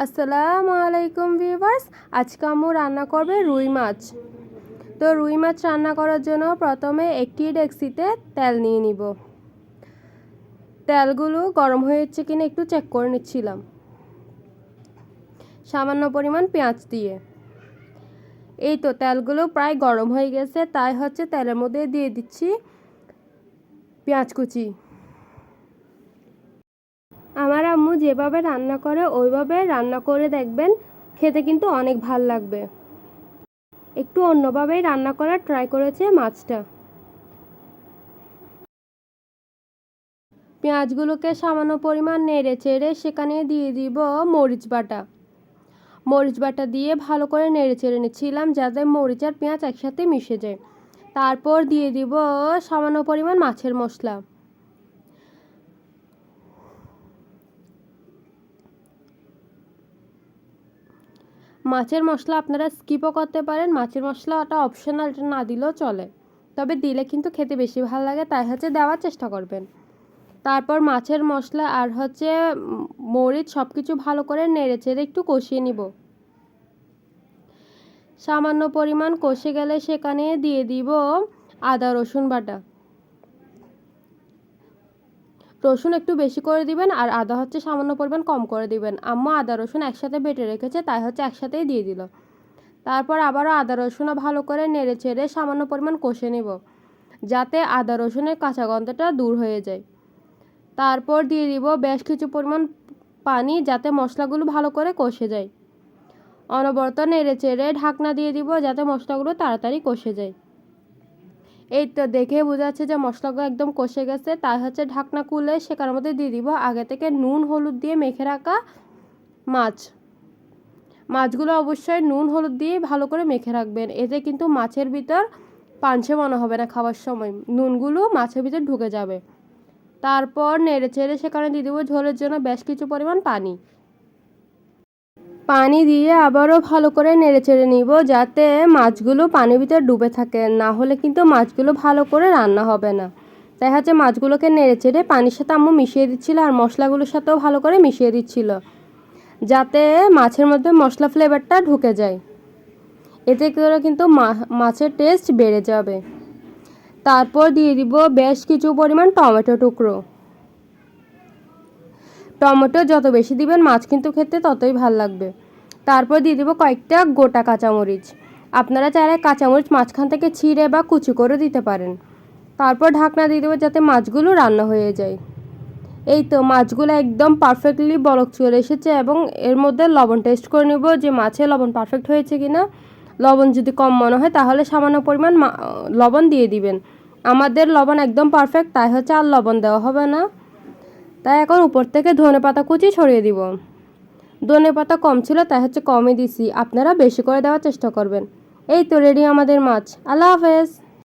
আসসালামু আলাইকুম ভিউয়ার্স, আজকে আম্মু রান্না করবে রুই মাছ। তো রুই মাছ রান্না করার জন্য প্রথমে একটি ডেকচিতে তেল নিয়ে নিব। তেলগুলো গরম হয়েছে কিনা একটু চেক করে নিচ্ছিলাম। সামান্য পরিমাণ পেঁয়াজ দিয়ে, এই তো তেলগুলো প্রায় গরম হয়ে গেছে, তাই তেলের মধ্যে দিয়ে দিচ্ছি পেঁয়াজ কুচি। আমার আম্মু যেভাবে রান্না করে ওইভাবে রান্না করে দেখবেন, খেতে কিন্তু অনেক ভাল লাগবে। একটু অন্যভাবেই রান্না করার ট্রাই করেছে মাছটা। পেঁয়াজগুলোকে সামান্য পরিমাণ নেড়ে চেড়ে সেখানে দিয়ে দিব মরিচ বাটা। মরিচ বাটা দিয়ে ভালো করে নেড়ে চেড়ে নিচ্ছিলাম যাতে মরিচ আর পেঁয়াজ একসাথে মিশে যায়। তারপর দিয়ে দিব সামান্য পরিমাণ মাছের মশলা। মাছের মশলা আপনারা স্কিপও করতে পারেন, মাছের মশলাটা অপশনাল, এটা না দিলেও চলে, তবে দিলে কিন্তু খেতে বেশি ভালো লাগে, তাই দেওয়ার চেষ্টা করবেন। তারপর মাছের মশলা আর মরিচ সব কিছু ভালো করে নেড়ে চেড়ে একটু কষিয়ে নিব। সামান্য পরিমাণ কষে গেলে সেখানে দিয়ে দিব আদা রসুন বাটা। রসুন একটু বেশি করে দিবেন আর আদা সামান্য পরিমাণ কম করে দিবেন। আম্মু আদা রসুন একসাথে বেটে রেখেছে, তাই একসাথেই দিয়ে দিল। তারপর আবারও আদা রসুনও ভালো করে নেড়ে চেড়ে সামান্য পরিমাণ কষে নেব যাতে আদা রসুনের কাঁচা গন্ধটা দূর হয়ে যায়। তারপর দিয়ে দিব বেশ কিছু পরিমাণ পানি যাতে মশলাগুলো ভালো করে কষে যায়। অনবরত নেড়ে চেড়ে ঢাকনা দিয়ে দিব যাতে মশলাগুলো তাড়াতাড়ি কষে যায়। এই তো দেখে বোঝা যাচ্ছে যে মশলাগুলো একদম কষে গেছে, তাই ঢাকনা খুলে সেখানের মধ্যে দিয়ে দিব আগে থেকে নুন হলুদ দিয়ে মেখে রাখা মাছ। মাছগুলো অবশ্যই নুন হলুদ দিয়ে ভালো করে মেখে রাখবেন, এতে কিন্তু মাছের ভিতর পাঞ্ছে মনে হবে না, খাবার সময় নুনগুলো মাছের ভিতর ঢুকে যাবে। তারপর নেড়ে চেড়ে সেখানে দিয়ে দেবো ঝোলের জন্য বেশ কিছু পরিমাণ পানি। পানি দিয়ে আবারও ভালো করে নেড়ে চেড়ে নিব যাতে মাছগুলো পানির ভিতর ডুবে থাকে, না হলে কিন্তু মাছগুলো ভালো করে রান্না হবে না। তাই মাছগুলোকে নেড়ে চেড়ে পানির সাথে আম্মু মিশিয়ে দিচ্ছিল আর মশলাগুলোর সাথেও ভালো করে মিশিয়ে দিচ্ছিল যাতে মাছের মধ্যে মশলা ফ্লেভারটা ঢুকে যায়, এতে করে কিন্তু মাছের টেস্ট বেড়ে যাবে। তারপর দিয়ে দিব বেশ কিছু পরিমাণ টমেটো টুকরো। টমেটো যত বেশি দিবেন মাছ কিন্তু খেতে ততই ভালো লাগবে। তারপর দিয়ে দিব কয়েকটা গোটা কাঁচামরিচ। আপনারা চাইলে কাঁচামরিচ মাঝখান থেকে ছিঁড়ে বা কুচি করে দিতে পারেন। তারপর ঢাকনা দিয়ে দেবো যাতে মাছগুলো রান্না হয়ে যায়। এই তো মাছগুলো একদম পারফেক্টলি বলক চলে এসেছে এবং এর মধ্যে লবণ টেস্ট করে নেব যে মাছে লবণ পারফেক্ট হয়েছে কিনা। লবণ যদি কম মনে হয় তাহলে সামান্য পরিমাণ লবণ দিয়ে দিবেন। আমাদের লবণ একদম পারফেক্ট, তাই আর লবণ দেওয়া হবে না। তাই এখন উপর থেকে ধনেপাতা কুচি ছড়িয়ে দিব। ধনেপাতা কম ছিল তাই কমই দিছি, আপনারা বেশি করে দেওয়ার চেষ্টা করবেন। এই তো রেডি আমাদের মাছ। আল্লাহ হাফেজ।